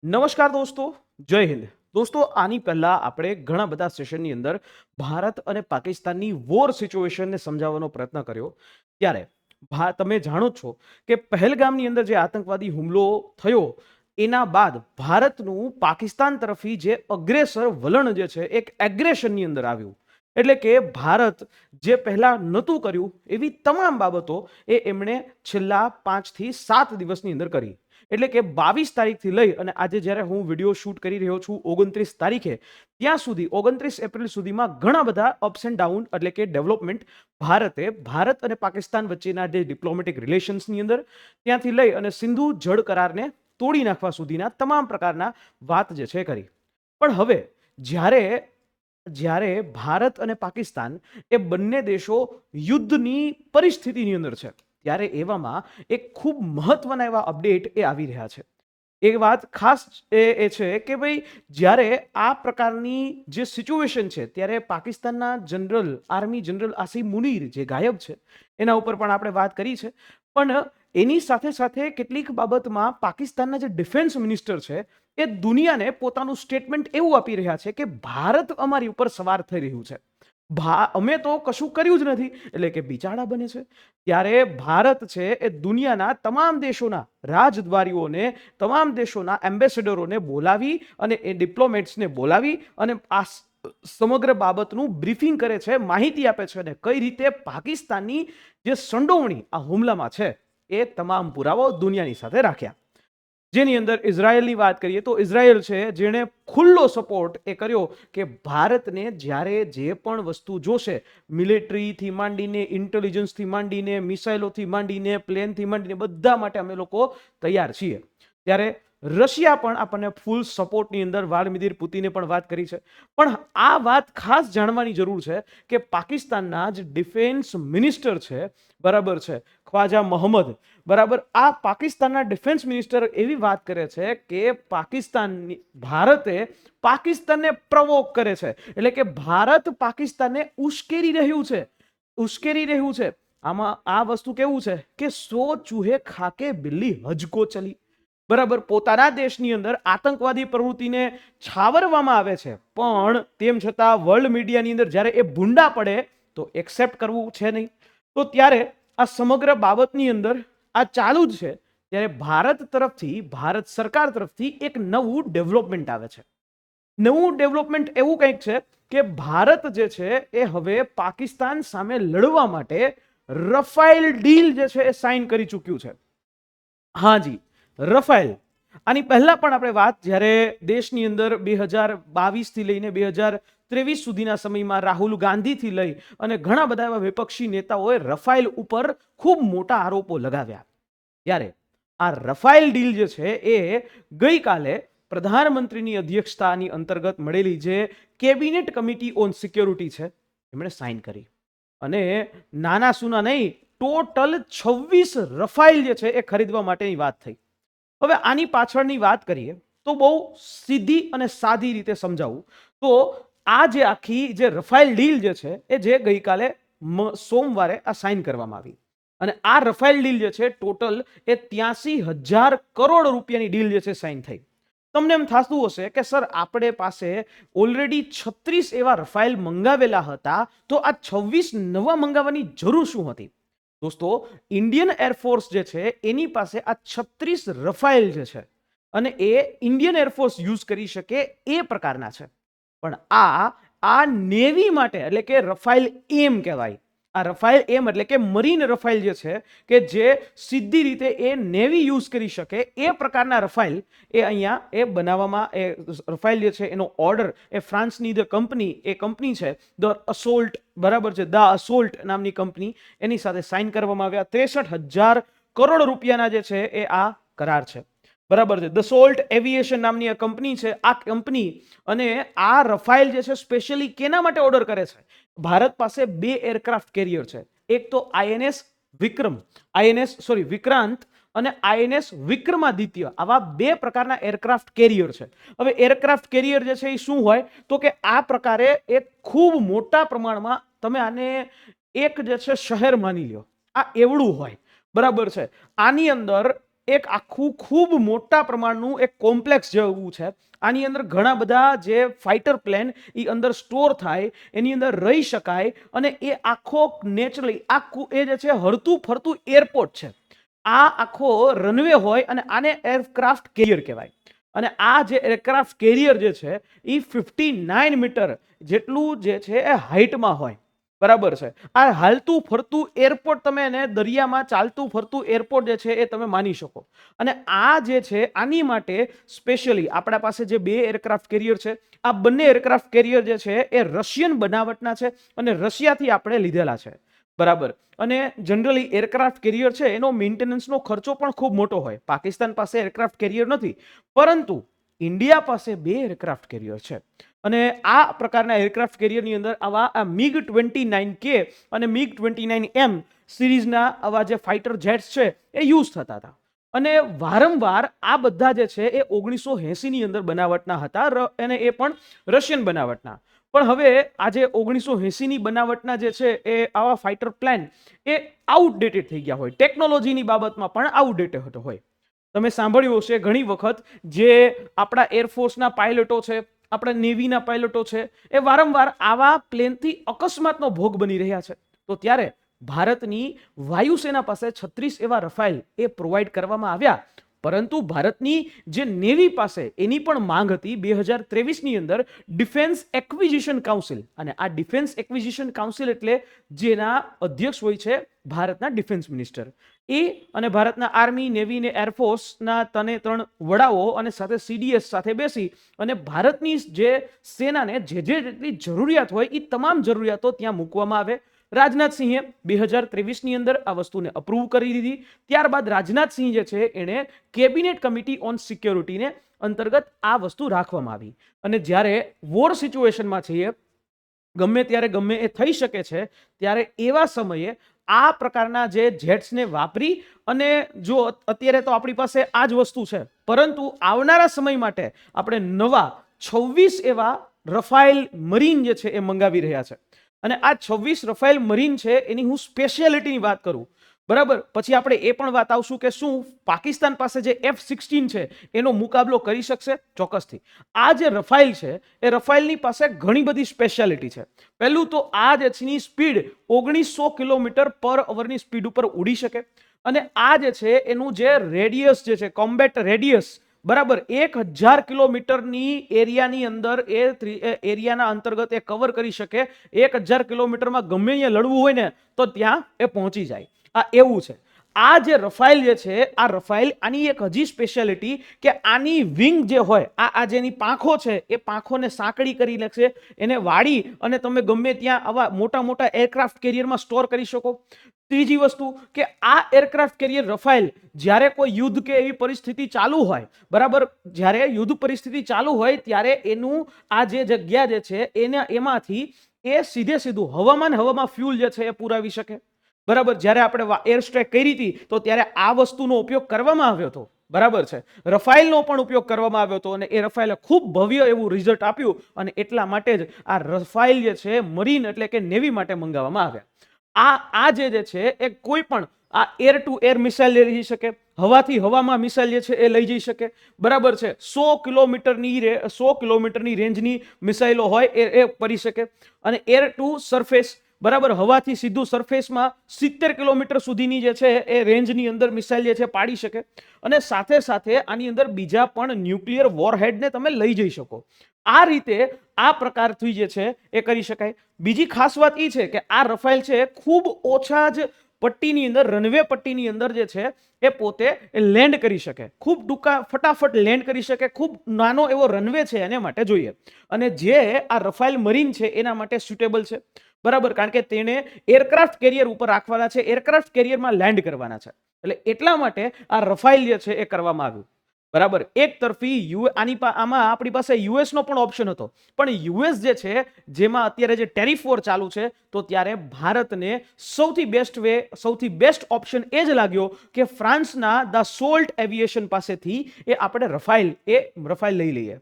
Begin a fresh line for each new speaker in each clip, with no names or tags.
નમસ્કાર દોસ્તો, જય હિન્દ. દોસ્તો, આની પહેલા આપણે ઘણા બધા સેશનની અંદર ભારત અને પાકિસ્તાનની વોર સિચ્યુએશનને સમજાવવાનો પ્રયત્ન કર્યો. ત્યારે તમે જાણો છો કે પહેલગામની અંદર જે આતંકવાદી હુમલો થયો એના બાદ ભારતનું પાકિસ્તાન તરફી જે અગ્રેસર વલણ જે છે એક એગ્રેશનની અંદર આવ્યું. એટલે કે ભારત જે પહેલા નહોતું કર્યું એવી તમામ બાબતો એમણે છેલ્લા 5 થી 7 દિવસની અંદર કરી. એટલે કે 22 તારીખથી લઈ અને આજે જ્યારે હું વિડીયો શૂટ કરી રહ્યો છું 29 તારીખે, ત્યાં સુધી 29 એપ્રિલ સુધીમાં ઘણા બધા અપ્સ એન્ડ ડાઉન એટલે કે ડેવલપમેન્ટ ભારત અને પાકિસ્તાન વચ્ચેના જે ડિપ્લોમેટિક રિલેશન્સની અંદર ત્યાંથી લઈ અને સિંધુ જળ કરારને તોડી નાખવા સુધીના તમામ પ્રકારના વાત જે છે કરી. પણ હવે જ્યારે જ્યારે ભારત અને પાકિસ્તાન એ બંને દેશો યુદ્ધની પરિસ્થિતિની અંદર છે, ત્યારે એવામાં એક ખૂબ મહત્વના એવા અપડેટ આવી રહ્યા છે. એ વાત ખાસ એ છે કે ભાઈ જ્યારે આ પ્રકારની જે સિચ્યુએશન છે ત્યારે પાકિસ્તાનના આર્મી જનરલ આસિમ મુનીર જે ગાયબ છે એના ઉપર પણ આપણે વાત કરી છે. પણ એની સાથે સાથે કેટલીક બાબતમાં પાકિસ્તાનના જે ડિફેન્સ મિનિસ્ટર છે એ દુનિયાને પોતાનું સ્ટેટમેન્ટ એવું આપી રહ્યા છે કે ભારત અમારી ઉપર સવાર થઈ રહ્યું છે, અમે તો કશું કર્યું જ નથી, એટલે કે બિચારા બને છે. ત્યારે ભારત છે એ દુનિયાના તમામ દેશોના રાજદ્વારીઓને, તમામ દેશોના એમ્બેસેડરોને બોલાવી અને એ ડિપ્લોમેટ્સને બોલાવી અને આ સમગ્ર બાબતનું બ્રીફિંગ કરે છે, માહિતી આપે છે અને કઈ રીતે પાકિસ્તાનની જે સંડોવણી આ હુમલામાં છે એ તમામ પુરાવાઓ દુનિયાની સાથે રાખ્યા. જેની અંદર ઇઝરાયલની વાત કરીએ તો ઇઝરાયલ છે જેણે ખુલ્લો સપોર્ટ કર્યો કે ભારતને જ્યારે જે પણ વસ્તુ જોશે, મિલિટરીથી માંડીને, ઇન્ટેલિજન્સથી માંડીને, મિસાઇલોથી માંડીને, પ્લેનથી માંડીને, બધા માટે અમે લોકો તૈયાર છીએ. ત્યારે રશિયા પણ આપણને ફૂલ સપોર્ટની અંદર વ્લાદિમીર પુતિને પણ વાત કરી છે. પણ આ વાત ખાસ જાણવાની જરૂર છે કે પાકિસ્તાનના જ ડિફેન્સ મિનિસ્ટર છે, બરાબર છે, ખ્વાજા મોહમ્મદ, બરાબર, આ પાકિસ્તાનના ડિફેન્સ મિનિસ્ટર એવી વાત કરે છે કે ભારતે પાકિસ્તાનને પ્રવોક કરે છે, એટલે કે ભારત પાકિસ્તાનને ઉશ્કેરી રહ્યું છે. આમાં આ વસ્તુ કેવું છે કે 100 ચૂહે ખાકે બિલ્લી હજકો ચલી. બરાબર, પોતાના દેશની અંદર આતંકવાદી પ્રવૃત્તિને છાવરવામાં આવે છે, પણ તેમ છતાં વર્લ્ડ મીડિયાની અંદર જ્યારે એ ભૂંડા પડે તો એક્સેપ્ટ કરવું છે નહીં. તો ત્યારે આ સમગ્ર બાબતની અંદર આ ચાલુ જ છે. ત્યારે ભારત સરકાર તરફથી એક નવું ડેવલપમેન્ટ આવે છે. નવું ડેવલપમેન્ટ એવું કંઈક છે કે ભારત જે છે એ હવે પાકિસ્તાન સામે લડવા માટે રફાઇલ ડીલ જે છે એ સાઇન કરી ચૂક્યું છે. હાજી, રફાઇલ. આની પહેલા પણ આપણે વાત જ્યારે દેશની અંદર 2022 થી લઈને 2023 સુધીના સમયમાં રાહુલ ગાંધીથી લઈ અને ઘણા બધા એવા વિપક્ષી નેતાઓએ રફાઇલ ઉપર ખૂબ મોટા આરોપો લગાવ્યા. ત્યારે આ રફાઇલ ડીલ જે છે એ ગઈકાલે પ્રધાનમંત્રીની અધ્યક્ષતાની અંતર્ગત મળેલી જે કેબિનેટ કમિટી ઓન સિક્યોરિટી છે એમણે સાઇન કરી. અને નાના સુના નહીં, ટોટલ 26 રફાઇલ જે છે એ ખરીદવા માટેની વાત થઈ. હવે આની પાછળની વાત કરીએ તો બહુ સીધી અને સાદી રીતે સમજાવું તો આ જે આખી જે રફાઇલ ડીલ જે છે એ જે ગઈકાલે સોમવારે આ સાઇન કરવામાં આવી. અને આ રફાઇલ ડીલ જે છે ટોટલ એ 83,000 કરોડ રૂપિયાની ડીલ જે છે સાઇન થઈ. તમને એમ થતું હશે કે સર આપણે પાસે ઓલરેડી 36 એવા રફાઇલ મંગાવેલા હતા, તો આ 26 નવા મંગાવવાની જરૂર શું હતી? દોસ્તો, ઇન્ડિયન એરફોર્સ જે છે એની પાસે આ 36 રફાઇલ જે છે અને એ ઇન્ડિયન એરફોર્સ યુઝ કરી શકે એ પ્રકારના છે. પણ આ નેવી માટે એટલે કે રફાઇલ એમ કહેવાય. આ રફાઇલ એમ એટલે કે મરીન રફાઇલ જે છે કે જે સીધી રીતે એ નેવી યુઝ કરી શકે એ પ્રકારના રફાઇલ એ અહીંયા એ બનાવવામાં, એ રફાઇલ જે છે એનો ઓર્ડર એ ફ્રાન્સની જે કંપની છે ધ અસોલ્ટ, બરાબર છે, ધ અસોલ્ટ નામની કંપની, એની સાથે સાઇન કરવામાં આવ્યા. 63,000 કરોડ રૂપિયાના જે છે એ આ કરાર છે, બરાબર છે. દસોલ્ટ એવિએશન નામની આ કંપની છે. આ કંપની અને આ રફાઇલ જે છે સ્પેશિયલી કેના માટે ઓર્ડર કરે છે? ભારત પાસે 2 એરક્રાફ્ટ કેરિયર છે. એક તો વિક્રાંત અને આઈએનએસ વિક્રમાદિત્ય. આવા 2 પ્રકારના એરક્રાફ્ટ કેરિયર છે. હવે એરક્રાફ્ટ કેરિયર જે છે એ શું હોય તો કે આ પ્રકારે એક ખૂબ મોટા પ્રમાણમાં, તમે આને એક જે છે શહેર માની લ્યો, આ એવડું હોય, બરાબર છે. આની અંદર એક આખું ખૂબ મોટા પ્રમાણનું એક કોમ્પ્લેક્સ જેવું છે. આની અંદર ઘણા બધા જે ફાઇટર પ્લેન એ અંદર સ્ટોર થાય, એની અંદર રહી શકાય, અને એ આખો નેચરલી આખું એ જે છે હરતું ફરતું એરપોર્ટ છે. આ આખો રનવે હોય અને આને એરક્રાફ્ટ કેરિયર કહેવાય. અને આ જે એરક્રાફ્ટ કેરિયર જે છે એ 59 મીટર જેટલું જે છે એ હાઇટમાં હોય. બરાબર છે. આ હાલતું ફરતું એરપોર્ટ તમે એને દરિયામાં ચાલતું ફરતું એરપોર્ટ જે છે એ તમે માની શકો. અને આ જે છે આની માટે સ્પેશિયલી આપણા પાસે જે બે એરક્રાફ્ટ કેરિયર છે, આ બંને એરક્રાફ્ટ કેરિયર જે છે એ રશિયન બનાવટના છે અને રશિયાથી આપણે લીધેલા છે. બરાબર. અને જનરલી એરક્રાફ્ટ કેરિયર છે એનો મેન્ટેનન્સનો ખર્ચો પણ ખૂબ મોટો હોય. પાકિસ્તાન પાસે એરક્રાફ્ટ કેરિયર નથી, પરંતુ ઇન્ડિયા પાસે બે એરક્રાફ્ટ કેરિયર છે. અને આ પ્રકારના એરક્રાફ્ટ કેરિયરની અંદર આવા MiG-29K અને MiG-29M સિરીઝના આવા જે ફાઇટર જેટ્સ છે એ યુઝ થતા હતા. અને વારંવાર આ બધા જે છે એ 1980 ની અંદર બનાવટના હતા, અને એ પણ રશિયન બનાવટના. પણ હવે આજે 1980 ની બનાવટના જે છે એ આવા ફાઇટર પ્લેન એ આઉટડેટેડ થઈ ગયા હોય, ટેકનોલોજીની બાબતમાં પણ આઉટડેટેડ હોય. તમે સાંભળ્યું હશે ઘણી વખત જે આપણા એરફોર્સના પાયલટો છે, આપણા નેવીના પાયલટો છે, એ વારંવાર આવા પ્લેનથી અકસ્માતનો ભોગ બની રહ્યા છે. તો ત્યારે ભારતની વાયુસેના પાસે 36 એવા રફાઇલ એ પ્રોવાઈડ કરવામાં આવ્યા. પરંતુ ભારતની જે નેવી પાસે એની પણ માંગ હતી 2023 ની અંદર ડિફેન્સ એક્વિઝિશન કાઉન્સિલ. અને આ ડિફેન્સ એક્વિઝિશન કાઉન્સિલ એટલે જેના અધ્યક્ષ હોય છે ભારતના ડિફેન્સ મિનિસ્ટર. એ અને ભારતના આર્મી, નેવી ને એરફોર્સના ત્રણ વડાઓ અને સાથે CDS સાથે બેસી અને ભારતની જે સેનાને જે જેટલી જરૂરિયાત હોય એ તમામ જરૂરિયાતો ત્યાં મૂકવામાં આવે. રાજનાથસિંહે 2023 ની અંદર આ વસ્તુને અપ્રૂવ કરી દીધી. ત્યારબાદ રાજનાથસિંહ જે છે એણે કેબિનેટ કમિટી ઓન સિક્યોરિટીને અંતર્ગત આ વસ્તુ રાખવામાં આવી. અને જ્યારે વોર સિચ્યુએશનમાં છીએ, ગમે ત્યારે ગમે એ થઈ શકે છે, ત્યારે એવા સમયે આ પ્રકારના જે જેટ્સને વાપરી અને જો અત્યારે તો આપણી પાસે આ જ વસ્તુ છે, પરંતુ આવનારા સમય માટે આપણે નવા 26 એવા રફાઇલ મરીન જે છે એ મંગાવી રહ્યા છે. અને આ 26 રફાઇલ મરીન છે એની હું સ્પેશિયાલિટીની વાત કરું, બરાબર, પછી આપણે એ પણ વાત આવશું કે શું પાકિસ્તાન પાસે જે F-16 છે એનો મુકાબલો કરી શકશે? ચોક્કસથી. આ જે રફાઇલ છે એ રફાઇલની પાસે ઘણી બધી સ્પેશિયાલિટી છે. પહેલું તો આ જેની સ્પીડ 1900 કિલોમીટર પર અવરની સ્પીડ ઉપર ઉડી શકે. અને આ જે છે એનું જે રેડિયસ જે છે, કોમ્બેટ રેડિયસ, બરાબર, 1000 કિલોમીટરની એરિયાની અંદર એ એરિયાના અંતર્ગત એ કવર કરી શકે. 1000 કિલોમીટરમાં ગમે અહીંયા લડવું હોય ને તો ત્યાં એ પહોંચી જાય. આ એવું છે. આ જે રફાઇલ જે છે, આ રફાઇલ, આની એક હજી સ્પેશિયાલિટી કે આની વિંગ જે હોય, આ જેની પાંખો છે એ પાંખોને સાંકડી કરી લેશે, એને વાળી અને તમે ગમે ત્યાં આવા મોટા મોટા એરક્રાફ્ટ કેરિયરમાં સ્ટોર કરી શકો. ત્રીજી વસ્તુ કે આ એરક્રાફ્ટ કેરિયર રફાઇલ જ્યારે કોઈ યુદ્ધ કે એવી પરિસ્થિતિ ચાલુ હોય, બરાબર, જ્યારે યુદ્ધ પરિસ્થિતિ ચાલુ હોય ત્યારે એનું આ જે જગ્યા જે છે એમાંથી એ સીધું હવામાં ફ્યુલ જે છે એ પુરાવી શકે. બરાબર. જ્યારે આપણે એર સ્ટ્રાઇક કરી હતી તો ત્યારે આ વસ્તુનો ઉપયોગ કરવામાં આવ્યો હતો. બરાબર છે. રફાઇલનો પણ ઉપયોગ કરવામાં આવ્યો હતો અને એ રફાઇલે ખૂબ ભવ્ય એવું રિઝલ્ટ આપ્યું. અને એટલા માટે જ આ રફાઇલ જે છે મરીન એટલે કે નેવી માટે મંગાવવામાં આવ્યા. આ જે છે એ કોઈ પણ આ એર ટુ એર મિસાઇલ લઈ જઈ શકે, હવાથી હવામાં મિસાઇલ જે છે એ લઈ જઈ શકે. બરાબર છે. 100 કિલોમીટરની રેન્જની મિસાઇલો હોય એ પડી શકે. અને એર ટુ સરફેસ, બરાબર, હવાથી સીધું સરફેસમાં 70 કિલોમીટર સુધીની જે છે એ રેન્જની અંદર મિસાઇલ જે છે પાડી શકે. અને સાથે સાથે આની અંદર બીજા પણ ન્યુક્લિયર વોરહેડને તમે લઈ જઈ શકો. આ રીતે આ પ્રકારથી જે છે એ કરી શકાય. બીજી ખાસ વાત એ છે કે આ રફાઇલ છે ખૂબ ઓછા જ પટ્ટીની અંદર, રનવે પટ્ટીની અંદર જે છે એ પોતે લેન્ડ કરી શકે, ખૂબ ટૂંકા ફટાફટ લેન્ડ કરી શકે. ખૂબ નાનો એવો રનવે છે એને માટે જોઈએ. અને જે આ રફાઇલ મરીન છે એના માટે સુટેબલ છે, બરાબર, કારણ કે તેને એરક્રાફ્ટ કેરિયર ઉપર રાખવાના છે, એરક્રાફ્ટ કેરિયરમાં લેન્ડ કરવાના છે. એટલે એટલા માટે આ રફાઇલ જે છે એ કરવામાં આવ્યું. બરાબર. એક તરફી આમાં આપણી પાસે યુએસ નો પણ ઓપ્શન હતો, પણ યુએસ જે છે જેમાં અત્યારે જે ટેરિફ વોર ચાલુ છે, તો ત્યારે ભારતને સૌથી બેસ્ટ ઓપ્શન એ જ લાગ્યો કે ફ્રાન્સના દસોલ્ટ એવિએશન પાસેથી એ આપણે રફાઇલ લઈ લઈએ.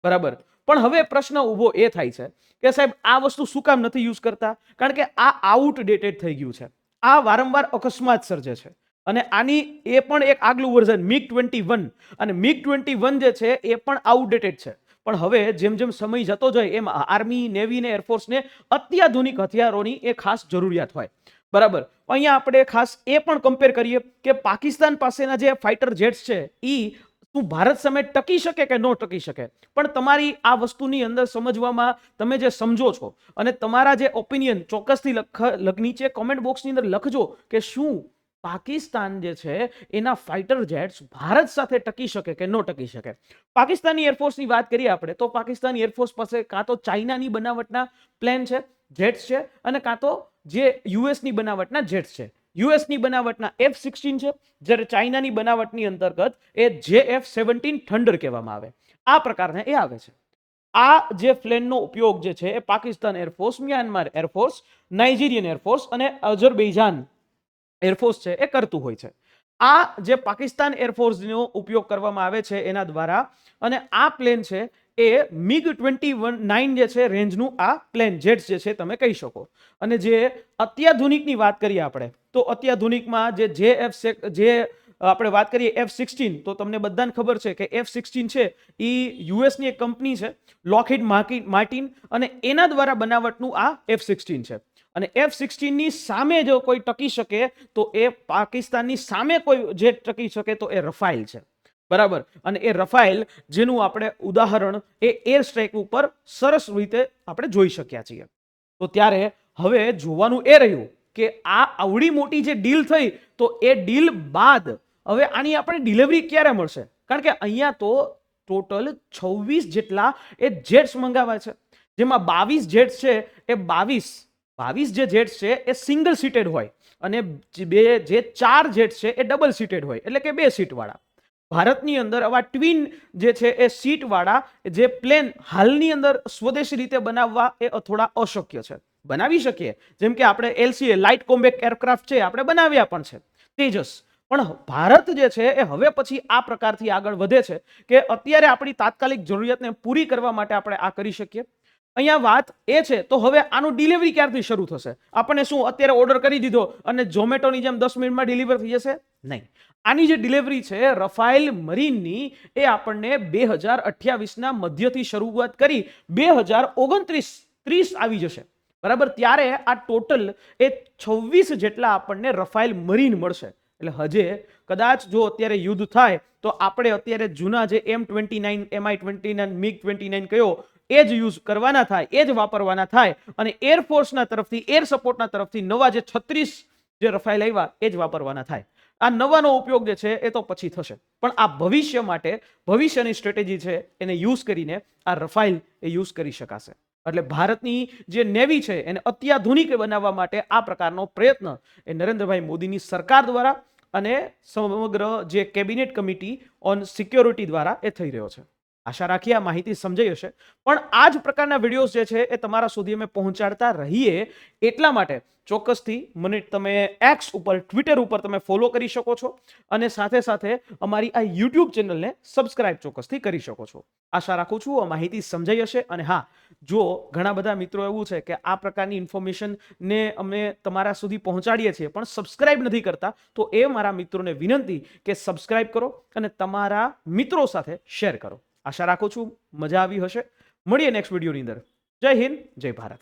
બરાબર. પણ હવે પ્રશ્ન ઉભો એ થાય છે કે સાહેબ આ વસ્તુ શું કામ નથી યુઝ કરતા? કારણ કે આ આઉટડેટેડ થઈ ગયું છે. આ વારંવાર અકસ્માત સર્જે છે. અને આની એ પણ એક આગલું વર્ઝન MiG-21, અને MiG-21 જે છે એ પણ આઉટડેટેડ છે. પણ હવે જેમ જેમ સમય જતો જાય એમ આર્મી, નેવી ને એરફોર્સને અત્યાધુનિક હથિયારોની એ ખાસ જરૂરિયાત હોય. બરાબર. અહીંયા આપણે ખાસ એ પણ કમ્પેર કરીએ કે પાકિસ્તાન પાસેના જે ફાઇટર જેટ્સ છે એ શું ભારત સામે ટકી શકે કે ન ટકી શકે. પણ તમારી આ વસ્તુની અંદર સમજવામાં તમે જે સમજો છો અને તમારા જે ઓપિનિયન ચોક્કસથી નીચે કોમેન્ટ બોક્સની અંદર લખજો કે શું પાકિસ્તાન જે છે એના ફાઇટર જેટ્સ ભારત સાથે ટકી શકે કે ન ટકી શકે. પાકિસ્તાની એરફોર્સની વાત કરીએ આપણે તો પાકિસ્તાની એરફોર્સ પાસે કાં તો ચાઇનાની બનાવટના પ્લેન છે, જેટ્સ છે, અને કાં તો જે યુએસની બનાવટના જેટ્સ છે. યુએસની બનાવટના F-16 છે, જ્યારે ચાઇનાની બનાવટની અંતર્ગત એ JF-17 થંડર કહેવામાં આવે. આ પ્રકારના એ આવે છે. આ જે પ્લેનનો ઉપયોગ જે છે એ Pakistan air force, Myanmar air force, Nigerian air force અને અઝરબૈજાન એરફોર્સ છે એ કરતું હોય છે. આ જે પાકિસ્તાન એરફોર્સનો ઉપયોગ કરવામાં આવે છે એના દ્વારા, અને આ પ્લેન છે એ MiG-29 જે છે રેન્જનું આ પ્લેન જેટ્સ જે છે તમે કહી શકો. અને જે અત્યાધુનિકની વાત કરીએ આપણે તો અત્યાધુનિકમાં જે આપણે વાત કરીએ F-16, તો તમને બધાને ખબર છે કે F-16 છે એ યુએસની એક કંપની છે લોકહીડ માર્ટિન, અને એના દ્વારા બનાવટનું આ F-16 છે. અને F-16 ની સામે જો કોઈ ટકી શકે તો એ પાકિસ્તાનની સામે કોઈ જે ટકી શકે તો એ રફાઇલ છે. બરાબર. અને એ રફાઇલ જેનું આપણે ઉદાહરણ એ એર સ્ટ્રાઇક ઉપર સરસ રીતે આપણે જોઈ શક્યા છીએ. તો ત્યારે હવે જોવાનું એ રહ્યું કે આ આવડી મોટી જે ડીલ થઈ તો એ ડીલ બાદ હવે આની આપણે ડિલિવરી ક્યારે મળશે. કારણ કે અહીંયા તો ટોટલ 26 જેટલા એ જેટ્સ મંગાવ્યા છે, જેમાં 22 જેટ્સ છે એ 22 જે જેટ્સ છે એ સિંગલ સીટેડ હોય, અને જે 4 જેટ્સ છે એ ડબલ સીટેડ હોય, એટલે કે 2 સીટ વાળા. ભારતની અંદર આવા ટ્વિન જે છે એ સીટ વાળા જે પ્લેન હાલની અંદર સ્વદેશી રીતે બનાવવા એ થોડા અશક્ય છે. બનાવી શકીએ, જેમ કે આપણે LCA લાઇટ કોમ્બેટ એરક્રાફ્ટ છે આપણે બનાવ્યા પણ છે, તેજસ. પણ ભારત જે છે એ હવે પછી આ પ્રકારથી આગળ વધે છે કે અત્યારે આપણી તાત્કાલિક જરૂરિયાતને પૂરી કરવા માટે આપણે આ કરી શકીએ. અહીંયા વાત એ છે તો હવે આનું ડિલિવરી ક્યારથી શરૂ થશે? આપણને શું અત્યારે ઓર્ડર કરી દીધો અને ઝોમેટોની જેમ 10 મિનિટમાં ડિલિવર થઈ જશે? નહીં. આની જે ડિલિવરી છે રફાઇલ મરીનની એ આપણને 2028ના મધ્યથી શરૂઆત કરી 2029-30 આવી જશે. બરાબર. ત્યારે આ ટોટલ એ 26 જેટલા આપણને રફાઇલ મરીન મળશે. એટલે હજે કદાચ જો અત્યારે યુદ્ધ થાય તો આપણે અત્યારે જૂના જે M29, Mi-29, MiG-29 કયો એ જ યુઝ કરવાના થાય, એ જ વાપરવાના થાય, અને એરફોર્સના તરફથી, એર સપોર્ટના તરફથી નવા જે 36 જે રફાઇલ આવ્યા એ જ વાપરવાના થાય. આ નવાનો ઉપયોગ જે છે એ તો પછી થશે, પણ આ ભવિષ્ય માટે ભવિષ્યની સ્ટ્રેટેજી છે એને યુઝ કરીને આ રફાઇલ એ યુઝ કરી શકાશે. એટલે ભારતની જે નેવી છે એને અત્યાધુનિક બનાવવા માટે આ પ્રકારનો પ્રયત્ન એ નરેન્દ્રભાઈ મોદીની સરકાર દ્વારા અને સમગ્ર જે કેબિનેટ કમિટી ઓન સિક્યોરિટી દ્વારા એ થઈ રહ્યો છે. આશા રાખીએ આ માહિતી સમજાઈ હશે. પણ આ જ પ્રકારના વિડીયોઝ જે છે એ તમારા સુધી અમે પહોંચાડતા રહીએ એટલા માટે ચોક્કસથી મને તમે એક્સ ઉપર, ટ્વિટર ઉપર તમે ફોલો કરી શકો છો, અને સાથે સાથે અમારી આ યુટ્યુબ ચેનલને સબસ્ક્રાઇબ ચોક્કસથી કરી શકો છો. આશા રાખું છું આ માહિતી સમજાઈ હશે. અને હા, જો ઘણા બધા મિત્રો એવું છે કે આ પ્રકારની ઇન્ફોર્મેશનને અમે તમારા સુધી પહોંચાડીએ છીએ પણ સબસ્ક્રાઇબ નથી કરતા, તો એ મારા મિત્રોને વિનંતી કે સબસ્ક્રાઇબ કરો અને તમારા મિત્રો સાથે શેર કરો. આશા રાખું છું મજા આવી હશે. મળીએ નેક્સ્ટ વિડીયોની અંદર. જય હિન્દ, જય ભારત.